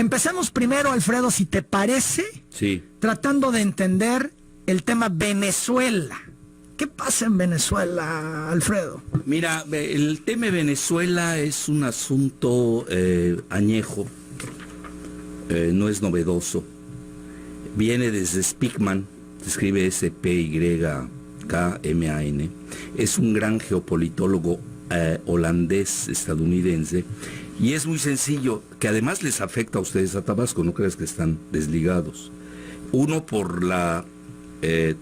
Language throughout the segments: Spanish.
Empecemos primero, Alfredo, si te parece, Sí. tratando de entender el tema Venezuela. ¿Qué pasa en Venezuela, Alfredo? Mira, el tema de Venezuela es un asunto añejo, no es novedoso. Viene desde Spykman, se escribe S-P-Y-K-M-A-N. Es un gran geopolitólogo holandés, estadounidense, y es muy sencillo, que además les afecta a ustedes a Tabasco, no creas que están desligados. Uno, por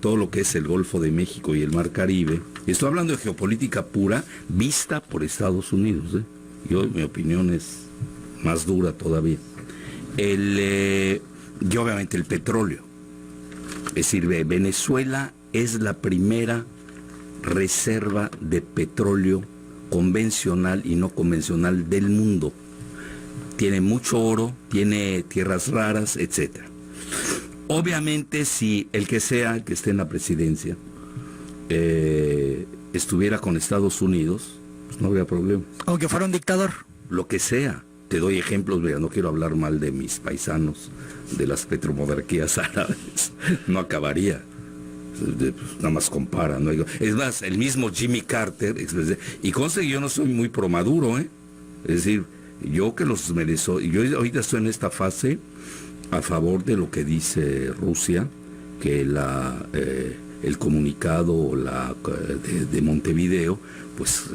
todo lo que es el Golfo de México y el Mar Caribe. Estoy hablando de geopolítica pura, vista por Estados Unidos. Mi opinión es más dura todavía. Y obviamente el petróleo. Es decir, Venezuela es la primera reserva de petróleo convencional y no convencional del mundo. Tiene mucho oro, tiene tierras raras, etcétera. Obviamente, si el que esté en la presidencia estuviera con Estados Unidos, pues no habría problema. Aunque fuera un dictador. Lo que sea. Te doy ejemplos, mira, no quiero hablar mal de mis paisanos, de las petromonarquías árabes. No acabaría. Nada más compara, ¿no? Es más, el mismo Jimmy Carter, y conste que yo no soy muy pro Maduro, Es decir, yo ahorita estoy en esta fase a favor de lo que dice Rusia, que el comunicado de Montevideo, pues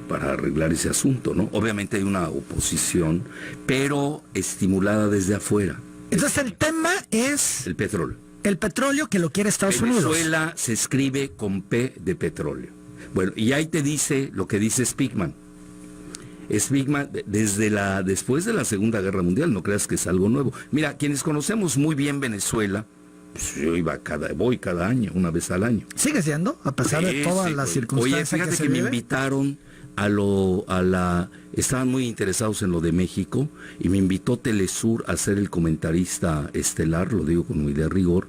para arreglar ese asunto, ¿no? Obviamente hay una oposición, pero estimulada desde afuera. Entonces el tema es el petróleo. El petróleo que lo quiere Estados Unidos. Venezuela se escribe con P de petróleo. Bueno, y ahí te dice lo que dice Spykman. Spykman, después de la Segunda Guerra Mundial, no creas que es algo nuevo. Mira, quienes conocemos muy bien Venezuela, pues yo voy cada año, una vez al año. ¿Sigues yendo? A pesar de todas las circunstancias. Oye, fíjate que me invitaron estaban muy interesados en lo de México, y me invitó Telesur a ser el comentarista estelar, lo digo con muy de rigor,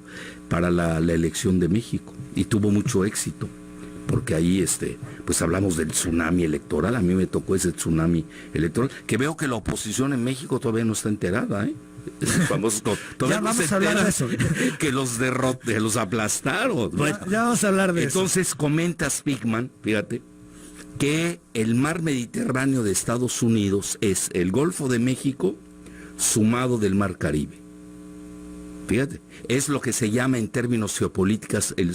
para la elección de México, y tuvo mucho éxito. Porque ahí pues hablamos del tsunami electoral. A mí me tocó ese tsunami electoral, que veo que la oposición en México todavía no está enterada, ya vamos a hablar de eso. Que los aplastaron. Ya vamos a hablar de eso. Entonces comenta Spykman, fíjate, que el mar Mediterráneo de Estados Unidos es el Golfo de México sumado del Mar Caribe. Fíjate, es lo que se llama en términos geopolíticos el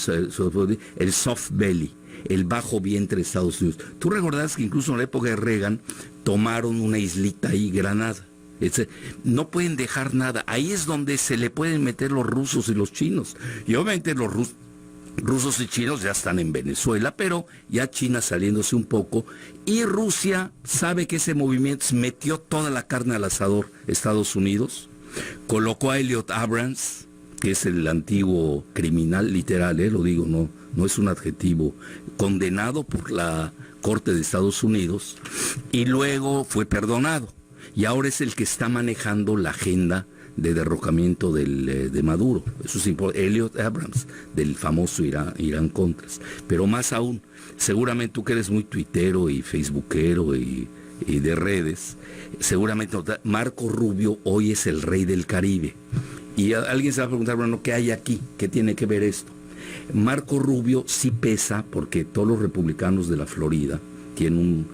soft belly, el bajo vientre de Estados Unidos. Tú recordarás que incluso en la época de Reagan tomaron una islita ahí, Granada. No pueden dejar nada. Ahí es donde se le pueden meter los rusos y los chinos. Y obviamente los rusos y chinos ya están en Venezuela, pero ya China saliéndose un poco. Y Rusia sabe que ese movimiento metió toda la carne al asador. Estados Unidos colocó a Elliot Abrams, que es el antiguo criminal, literal, lo digo, no es un adjetivo, condenado por la Corte de Estados Unidos, y luego fue perdonado. Y ahora es el que está manejando la agenda de derrocamiento de Maduro. Eso es importante. Elliot Abrams, del famoso Irán Contras. Pero más aún, seguramente tú que eres muy tuitero y facebookero y de redes, seguramente Marco Rubio hoy es el rey del Caribe. Y alguien se va a preguntar, bueno, ¿qué hay aquí? ¿Qué tiene que ver esto? Marco Rubio sí pesa, porque todos los republicanos de la Florida tienen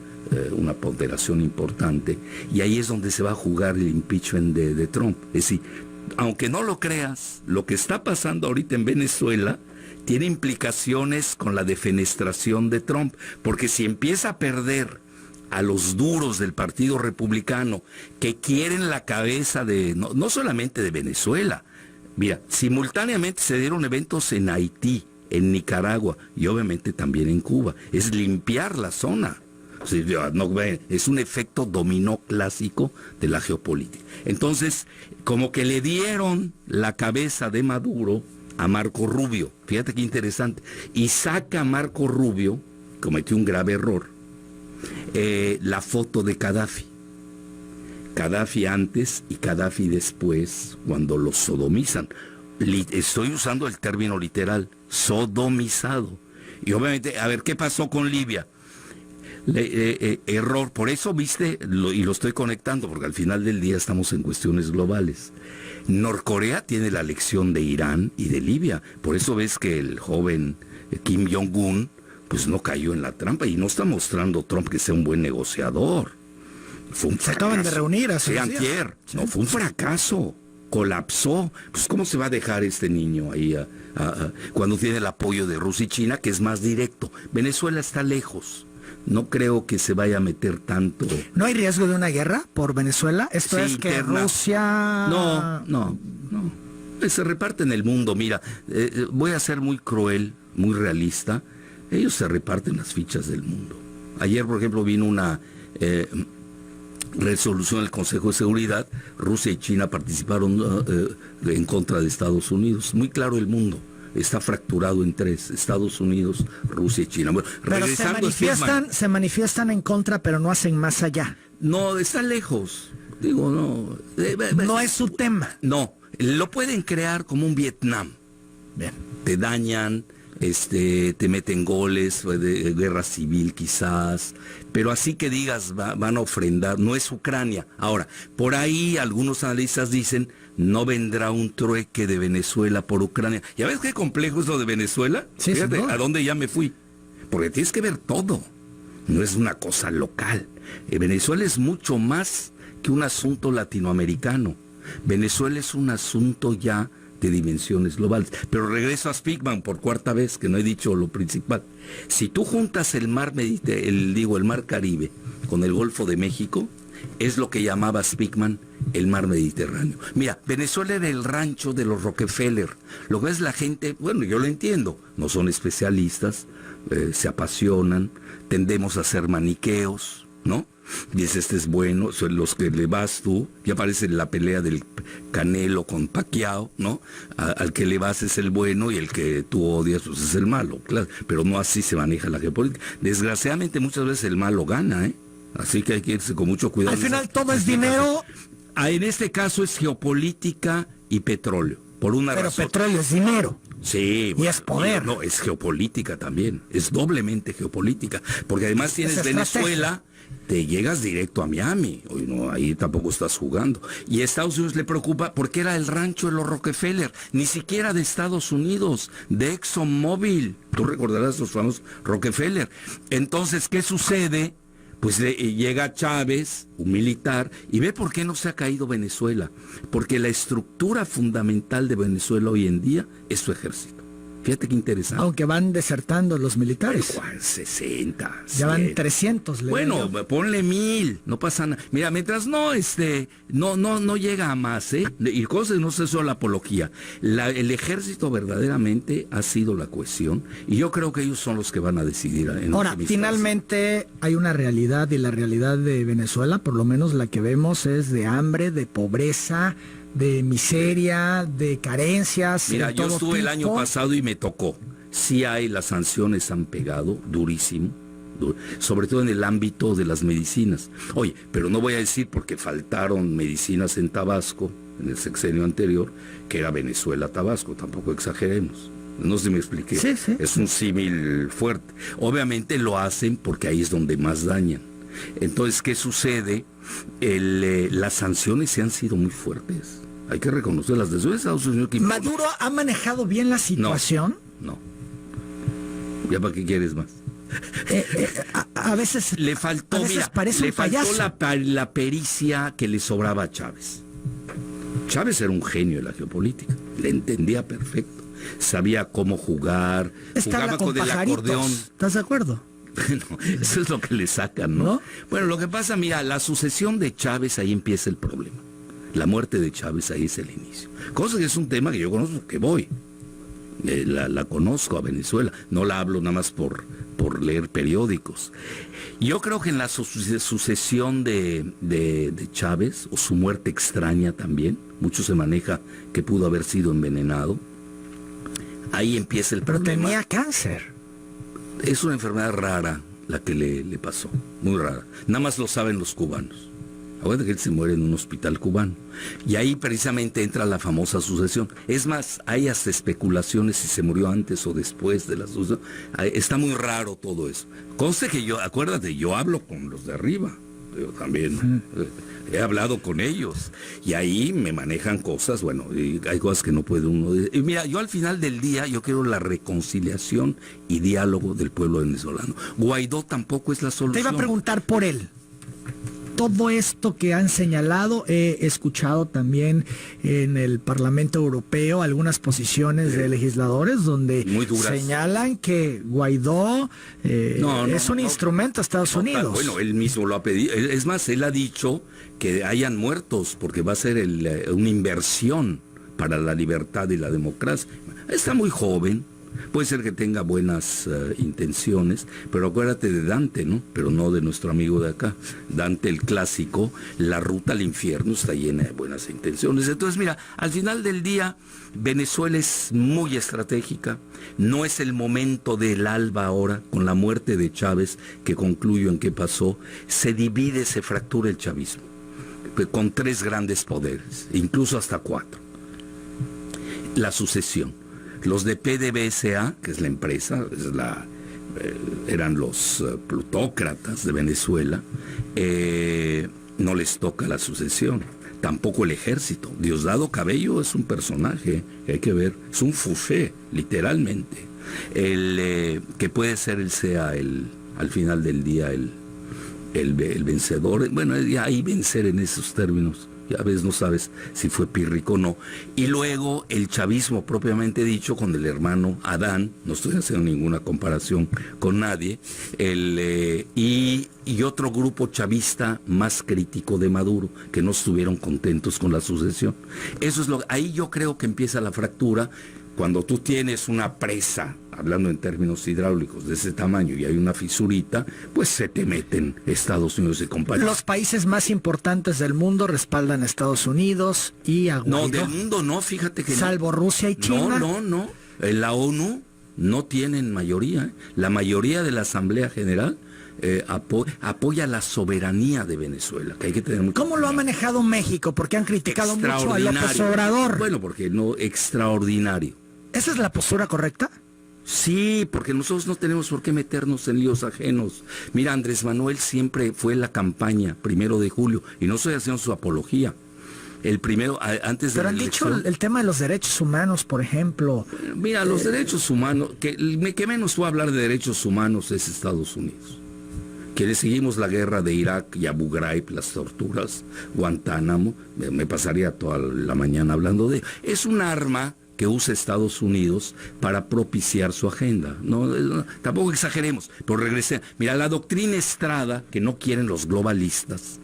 una ponderación importante, y ahí es donde se va a jugar el impeachment de Trump. Es decir, aunque no lo creas, lo que está pasando ahorita en Venezuela tiene implicaciones con la defenestración de Trump, porque si empieza a perder a los duros del Partido Republicano, que quieren la cabeza no solamente de Venezuela. Mira, simultáneamente se dieron eventos en Haití, en Nicaragua y obviamente también en Cuba. Es limpiar la zona. Es un efecto dominó clásico de la geopolítica. Entonces, como que le dieron la cabeza de Maduro a Marco Rubio. Fíjate qué interesante. Y saca a Marco Rubio, cometió un grave error, la foto de Gaddafi. Gaddafi antes y Gaddafi después, cuando los sodomizan. Estoy usando el término literal, sodomizado. Y obviamente, a ver, ¿qué pasó con Libia? Error, por eso viste, y lo estoy conectando, porque al final del día estamos en cuestiones globales. Norcorea tiene la lección de Irán y de Libia, por eso ves que el joven Kim Jong-un pues no cayó en la trampa, y no está mostrando Trump que sea un buen negociador. Fue un Se acaban de reunir hace unos días. antier. Sí. No, fue un fracaso. Colapsó. Pues ¿cómo se va a dejar este niño ahí cuando tiene el apoyo de Rusia y China, que es más directo? Venezuela está lejos. No creo que se vaya a meter tanto. ¿No hay riesgo de una guerra por Venezuela? Esto Sí, es que interna. Rusia... No. Se reparte en el mundo. Mira, voy a ser muy cruel, muy realista. Ellos se reparten las fichas del mundo. Ayer, por ejemplo, vino una resolución del Consejo de Seguridad. Rusia y China participaron en contra de Estados Unidos. Muy claro el mundo. Está fracturado en tres: Estados Unidos, Rusia y China. Bueno, Pero regresando se manifiestan en contra, pero no hacen más allá. No, está lejos. Digo, no. No es su tema. No, lo pueden crear como un Vietnam. Bien. Te dañan, te meten goles, de guerra civil quizás, pero así que digas van a ofrendar, no es Ucrania. Ahora, por ahí algunos analistas dicen, no vendrá un trueque de Venezuela por Ucrania. ¿Ya ves qué complejo es lo de Venezuela? Sí, Fíjate, sin duda. a dónde ya me fui. Porque tienes que ver todo, no es una cosa local. Venezuela es mucho más que un asunto latinoamericano. Venezuela es un asunto ya de dimensiones globales. Pero regreso a Speakman por cuarta vez, que no he dicho lo principal. Si tú juntas el mar Caribe con el Golfo de México, es lo que llamaba Speakman el mar Mediterráneo. Mira, Venezuela era el rancho de los Rockefeller. Lo que es la gente, bueno, yo lo entiendo, no son especialistas, se apasionan, tendemos a ser maniqueos, ¿no? Dices, este es bueno, son los que le vas tú, ya aparece la pelea del Canelo con Pacquiao, ¿no? Al que le vas es el bueno y el que tú odias pues es el malo, claro, pero no así se maneja la geopolítica. Desgraciadamente muchas veces el malo gana, ¿eh? Así que hay que irse con mucho cuidado. Al final todo es dinero. En este caso es geopolítica y petróleo, por una Pero razón. petróleo es dinero. Sí, Y es poder. No, es geopolítica también, es doblemente geopolítica, porque además tienes Es Venezuela, te llegas directo a Miami, hoy no, ahí tampoco estás jugando. Y a Estados Unidos le preocupa porque era el rancho de los Rockefeller, ni siquiera de Estados Unidos, de ExxonMobil. Tú recordarás los famosos Rockefeller. Entonces, ¿qué sucede? Pues llega Chávez, un militar, y ve por qué no se ha caído Venezuela. Porque la estructura fundamental de Venezuela hoy en día es su ejército. Fíjate qué interesante. Aunque van desertando los militares. 60. Ya van 100. 300. Bueno, ponle 1000, no pasa nada. Mira, mientras no llega a más, y cosas, no sé, solo la apología. El ejército verdaderamente ha sido la cohesión, y yo creo que ellos son los que van a decidir. Ahora, finalmente hay una realidad, y la realidad de Venezuela, por lo menos la que vemos, es de hambre, de pobreza, de miseria, de carencias. Mira, de yo todo estuve el tipo. año pasado y me tocó. Sí hay, las sanciones han pegado durísimo, sobre todo en el ámbito de las medicinas. Oye, pero no voy a decir porque faltaron medicinas en Tabasco, en el sexenio anterior, que era Venezuela-Tabasco, tampoco exageremos. No sé si me expliqué. Sí, sí. Es un símil fuerte. Obviamente lo hacen porque ahí es donde más dañan. Entonces, ¿qué sucede? Las sanciones se han sido muy fuertes. Hay que reconocerlas desde Estados Unidos. ¿Maduro ha manejado bien la situación? No. ¿Ya para qué quieres más? A veces Le faltó, a veces mira, parece le un faltó payaso. la pericia que le sobraba a Chávez. Chávez era un genio de la geopolítica, le entendía perfecto, sabía cómo jugar, jugaba con el acordeón. ¿Estás de acuerdo? Bueno, eso es lo que le sacan, ¿no? Bueno, lo que pasa, mira, la sucesión de Chávez, ahí empieza el problema. La muerte de Chávez, ahí es el inicio. Cosa que es un tema que yo conozco porque voy. La conozco a Venezuela. No la hablo nada más por leer periódicos. Yo creo que en la sucesión de Chávez, o su muerte extraña también, mucho se maneja que pudo haber sido envenenado. Ahí empieza el Pero problema. tenía cáncer. Es una enfermedad rara la que le pasó, muy rara. Nada más lo saben los cubanos. Acuérdate que él se muere en un hospital cubano. Y ahí precisamente entra la famosa sucesión. Es más, hay hasta especulaciones si se murió antes o después de la sucesión. Está muy raro todo eso. Conste que acuérdate, yo hablo con los de arriba. Yo también he hablado con ellos. Y ahí me manejan cosas, bueno, y hay cosas que no puede uno... Y mira, yo al final del día, yo quiero la reconciliación y diálogo del pueblo venezolano. Guaidó tampoco es la solución. Te iba a preguntar por él. Todo esto que han señalado, he escuchado también en el Parlamento Europeo algunas posiciones de legisladores donde señalan que Guaidó es un instrumento de Estados Unidos. Bueno, él mismo lo ha pedido. Es más, él ha dicho que hayan muertos porque va a ser una inversión para la libertad y la democracia. Está muy joven. Puede ser que tenga buenas intenciones, pero acuérdate de Dante, ¿no? Pero no de nuestro amigo de acá. Dante, el clásico, la ruta al infierno está llena de buenas intenciones. Entonces, mira, al final del día, Venezuela es muy estratégica. No es el momento del alba ahora, con la muerte de Chávez, que concluyo en qué pasó. Se divide, se fractura el chavismo, con 3 grandes poderes, incluso hasta 4. La sucesión. Los de PDVSA, que es la empresa, eran los plutócratas de Venezuela, no les toca la sucesión. Tampoco el ejército. Diosdado Cabello es un personaje que hay que ver, es un fouché, literalmente. Que puede ser al final del día el vencedor. Bueno, ya ahí vencer en esos términos. Ya a veces no sabes si fue Pírrico o no. Y luego el chavismo propiamente dicho, con el hermano Adán, no estoy haciendo ninguna comparación con nadie, y otro grupo chavista más crítico de Maduro, que no estuvieron contentos con la sucesión. Ahí yo creo que empieza la fractura. Cuando tú tienes una presa, hablando en términos hidráulicos, de ese tamaño y hay una fisurita, pues se te meten Estados Unidos y compañía. Los países más importantes del mundo respaldan a Estados Unidos y a Guaidó. No, del mundo no, fíjate que salvo Rusia y China. No. En la ONU no tienen mayoría. La mayoría de la Asamblea General apoya la soberanía de Venezuela, que hay que tener mucho ¿Cómo lo ha manejado México? Porque han criticado mucho a López Obrador. Bueno, porque no, extraordinario. ¿Esa es la postura correcta? Sí, porque nosotros no tenemos por qué meternos en líos ajenos. Mira, Andrés Manuel siempre fue en la campaña, 1 de julio, y no estoy haciendo su apología. El primero, antes de Pero han dicho el tema de los derechos humanos, por ejemplo. Mira, los derechos humanos, que menos fue hablar de derechos humanos es Estados Unidos. Que le seguimos la guerra de Irak y Abu Ghraib, las torturas, Guantánamo, me pasaría toda la mañana hablando de... Es un arma que usa Estados Unidos para propiciar su agenda. No, tampoco exageremos, pero regrese. Mira, la doctrina Estrada, que no quieren los globalistas,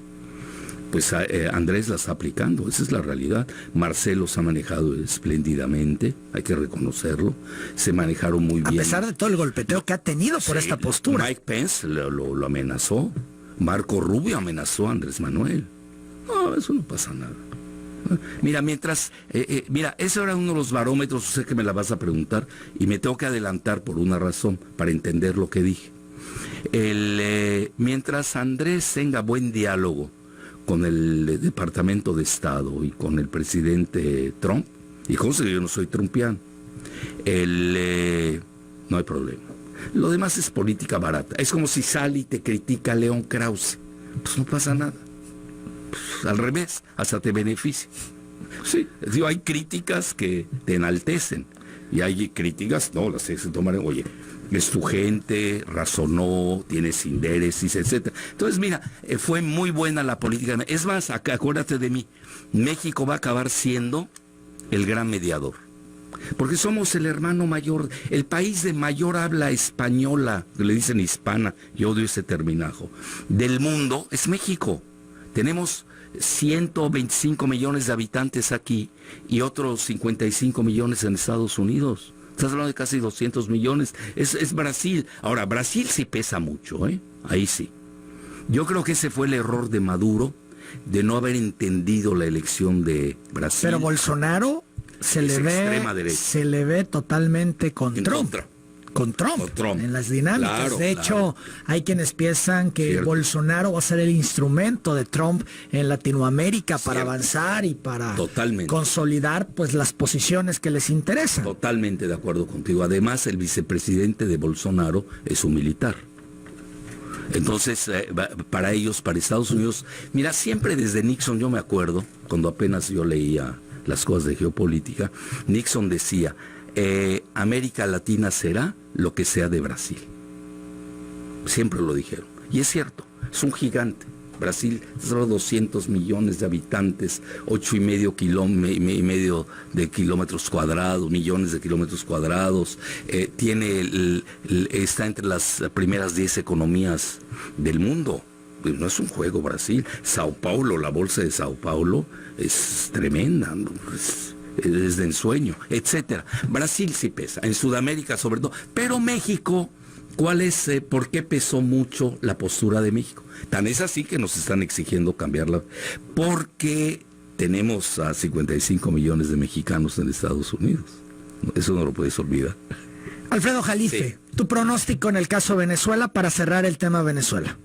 pues Andrés la está aplicando, esa es la realidad. Marcelo se ha manejado espléndidamente, hay que reconocerlo, se manejaron muy bien. A pesar de todo el golpeteo que ha tenido por esta postura. Mike Pence lo amenazó, Marco Rubio amenazó a Andrés Manuel. No, eso no pasa nada. Mira, mira, ese era uno de los barómetros, sé que me la vas a preguntar, y me tengo que adelantar por una razón, para entender lo que dije. Mientras Andrés tenga buen diálogo con el Departamento de Estado y con el presidente Trump, y cosa que yo no soy trumpiano, no hay problema. Lo demás es política barata. Es como si sale y te critica León Krause. Pues no pasa nada. Pues, al revés, hasta te beneficia. Sí, digo, hay críticas que te enaltecen y hay críticas, no, las tienes que tomar en, oye, es tu gente, razonó, tienes intereses, etc. Entonces, mira, fue muy buena la política. Es más, acuérdate de mí, México va a acabar siendo el gran mediador. Porque somos el hermano mayor, el país de mayor habla española, que le dicen hispana, yo odio ese terminajo, del mundo, es México. Tenemos 125 millones de habitantes aquí y otros 55 millones en Estados Unidos. Estás hablando de casi 200 millones. Es Brasil. Ahora, Brasil sí pesa mucho, ¿eh? Ahí sí. Yo creo que ese fue el error de Maduro, de no haber entendido la elección de Brasil. Pero Bolsonaro se le ve totalmente con Trump. Trump, en las dinámicas. Claro, de hecho, hay quienes piensan que Bolsonaro va a ser el instrumento de Trump en Latinoamérica para avanzar y para consolidar pues las posiciones que les interesan. Totalmente de acuerdo contigo. Además, el vicepresidente de Bolsonaro es un militar. Entonces, para ellos, para Estados Unidos, mira, siempre desde Nixon, yo me acuerdo, cuando apenas yo leía las cosas de geopolítica, Nixon decía, América Latina será lo que sea de Brasil. Siempre lo dijeron. Y es cierto, es un gigante. Brasil, solo 200 millones de habitantes, 8,5 de kilómetros cuadrados, millones de kilómetros cuadrados, está entre las primeras 10 economías del mundo. No es un juego Brasil. Sao Paulo, la bolsa de Sao Paulo es tremenda, es de ensueño, etcétera. Brasil sí pesa, en Sudamérica sobre todo, pero México, ¿por qué pesó mucho la postura de México? Tan es así que nos están exigiendo cambiarla, porque tenemos a 55 millones de mexicanos en Estados Unidos. Eso no lo puedes olvidar. Alfredo Jalife, tu pronóstico en el caso Venezuela para cerrar el tema Venezuela.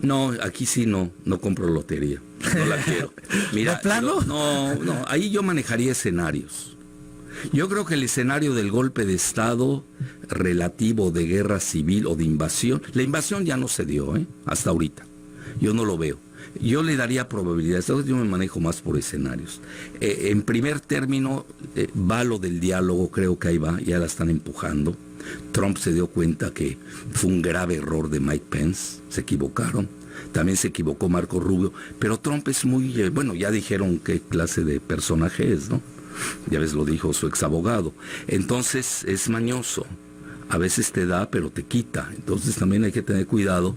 No, aquí sí no compro lotería. No la quiero. Mira, ¿de plano? No, ahí yo manejaría escenarios. Yo creo que el escenario del golpe de Estado relativo de guerra civil o de invasión, la invasión ya no se dio, hasta ahorita. Yo no lo veo. Yo le daría probabilidades, yo me manejo más por escenarios. En primer término, va lo del diálogo, creo que ahí va, ya la están empujando. Trump se dio cuenta que fue un grave error de Mike Pence, se equivocaron. También se equivocó Marco Rubio, pero Trump es muy, ya dijeron qué clase de personaje es, ¿no? Ya ves, lo dijo su exabogado. Entonces es mañoso. A veces te da, pero te quita. Entonces también hay que tener cuidado.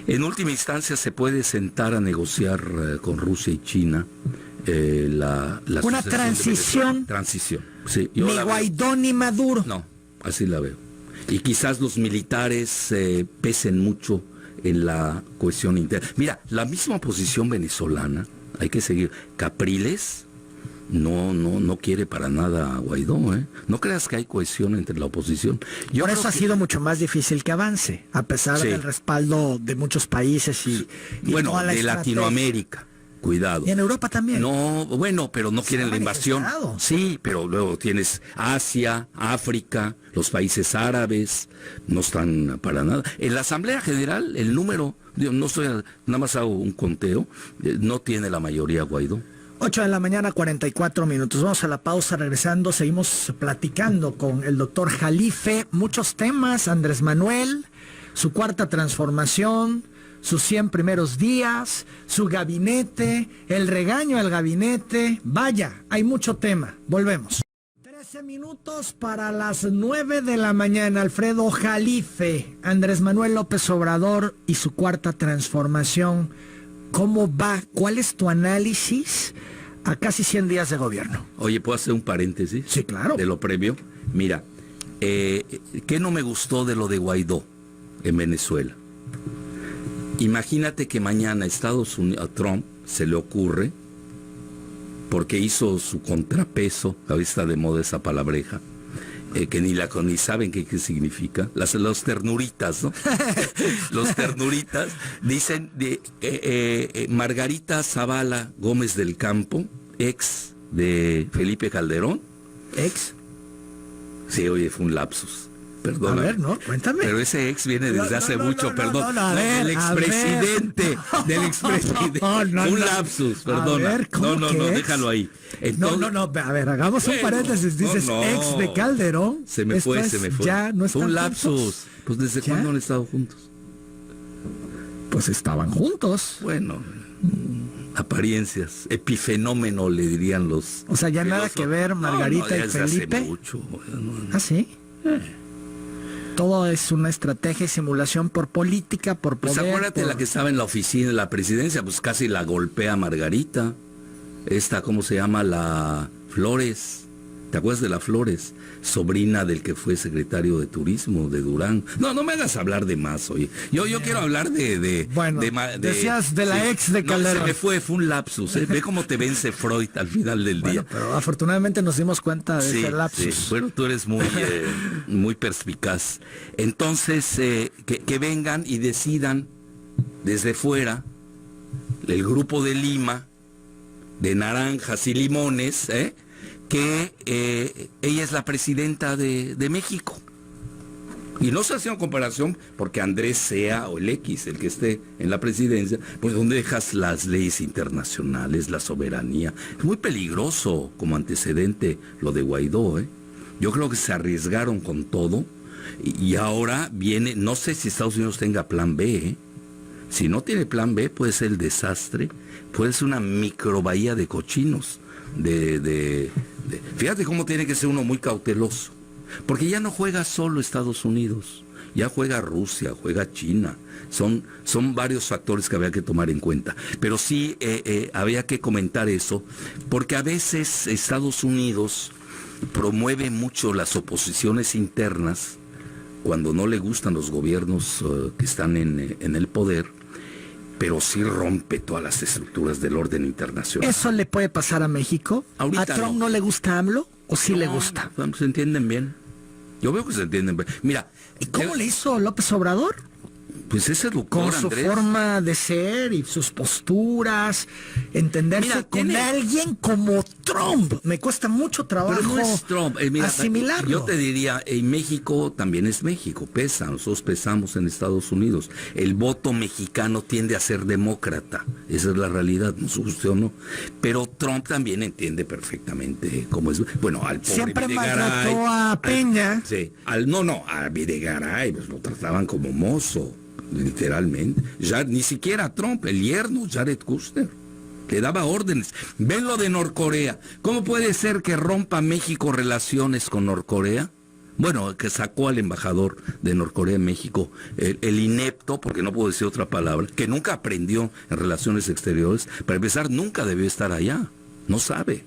En última instancia se puede sentar a negociar con Rusia y China una transición. Transición. Sí, ni Guaidó ni Maduro. No, así la veo. Y quizás los militares pesen mucho en la cohesión interna. Mira, la misma posición venezolana, hay que seguir. Capriles no quiere para nada a Guaidó, No creas que hay cohesión entre la oposición. Por eso ha sido mucho más difícil que avance, a pesar del respaldo de muchos países y bueno, de Latinoamérica. Cuidado. Y en Europa también. No, bueno, pero no quieren la invasión. Sí, pero luego tienes Asia, África, los países árabes, no están para nada. En la Asamblea General, el número, nada más hago un conteo, no tiene la mayoría Guaidó. 8 de la mañana, 44 minutos. Vamos a la pausa, regresando, seguimos platicando con el doctor Jalife. Muchos temas, Andrés Manuel, su cuarta transformación, sus 100 primeros días, su gabinete, el regaño al gabinete. Vaya, hay mucho tema. Volvemos. 13 minutos para las 9 de la mañana. Alfredo Jalife, Andrés Manuel López Obrador y su cuarta transformación. ¿Cómo va? ¿Cuál es tu análisis a casi 100 días de gobierno? Oye, ¿puedo hacer un paréntesis? Sí, claro. De lo previo. Mira, ¿qué no me gustó de lo de Guaidó en Venezuela? Imagínate que mañana a Trump se le ocurre, porque hizo su contrapeso, ahorita está de moda esa palabreja, que ni saben qué significa, los ternuritas, ¿no? Los ternuritas dicen Margarita Zavala Gómez del Campo, ex de Felipe Calderón. ¿Ex? Sí, oye, fue un lapsus. Perdona. A ver, no, cuéntame. Pero ese ex viene desde hace mucho, perdón. Del expresidente. Un lapsus, perdona. Ver, no, déjalo ahí. Entonces, a ver, hagamos un paréntesis. Dices ex de Calderón. Se me fue. Ya no fue un lapsus. Pues ¿desde cuándo han estado juntos? Pues estaban juntos. Bueno, apariencias, epifenómeno le dirían los. O sea, ya nada que ver Margarita y Felipe. Hace mucho. ¿Ah, sí? Todo es una estrategia y simulación por política, por poder. Pues acuérdate la que estaba en la oficina de la presidencia, pues casi la golpea Margarita. ¿Cómo se llama? La Flores. ¿Te acuerdas de la Flores? Sobrina del que fue secretario de Turismo de Durán. No me hagas hablar de más, oye. Yo quiero hablar Bueno, decías de la ex de Calderón. No, se me fue un lapsus. Ve cómo te vence Freud al final del día. Pero afortunadamente nos dimos cuenta de ese lapsus. Sí. Bueno, tú eres muy perspicaz. Entonces, que vengan y decidan desde fuera, el grupo de Lima, de naranjas y limones, que ella es la presidenta de México. Y no se hace una comparación porque Andrés sea o el X, el que esté en la presidencia, pues donde dejas las leyes internacionales, la soberanía. Es muy peligroso como antecedente lo de Guaidó, Yo creo que se arriesgaron con todo y ahora viene, no sé si Estados Unidos tenga plan B, Si no tiene plan B, puede ser el desastre, puede ser una microbahía de cochinos. Fíjate cómo tiene que ser uno muy cauteloso, porque ya no juega solo Estados Unidos, ya juega Rusia, juega China, son varios factores que había que tomar en cuenta, pero sí había que comentar eso, porque a veces Estados Unidos promueve mucho las oposiciones internas cuando no le gustan los gobiernos que están en el poder, pero sí rompe todas las estructuras del orden internacional. ¿Eso le puede pasar a México? Ahorita ¿A Trump no le gusta AMLO o sí le gusta? Se entienden bien. Yo veo que se entienden bien. Mira, ¿y cómo le hizo López Obrador? Pues es seductor, con su Andrés. forma de ser y sus posturas, entenderse con alguien como Trump. Me cuesta mucho trabajo pero no es Trump. Asimilarlo. Yo te diría, en México también es México, pesa, nosotros pesamos en Estados Unidos. El voto mexicano tiende a ser demócrata, esa es la realidad, nos guste o no. Pero Trump también entiende perfectamente cómo es. Bueno, al pobre siempre Videgaray, maltrató a Peña. A Videgaray, pues lo trataban como mozo. Literalmente, ya ni siquiera a Trump, el yerno Jared Kushner le daba órdenes. Ven lo de Norcorea. ¿Cómo puede ser que rompa México relaciones con Norcorea? Bueno, que sacó al embajador de Norcorea en México, el inepto, porque no puedo decir otra palabra, que nunca aprendió en relaciones exteriores. Para empezar, nunca debió estar allá. No sabe,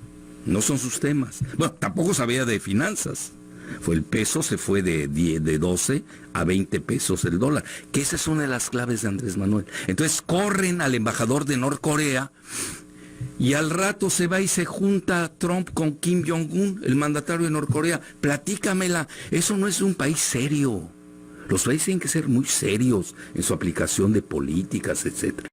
no son sus temas. Bueno, tampoco sabía de finanzas. El peso se fue de 12 a 20 pesos el dólar, que esa es una de las claves de Andrés Manuel. Entonces corren al embajador de Norcorea y al rato se va y se junta Trump con Kim Jong-un, el mandatario de Norcorea. Platícamela, eso no es un país serio. Los países tienen que ser muy serios en su aplicación de políticas, etcétera.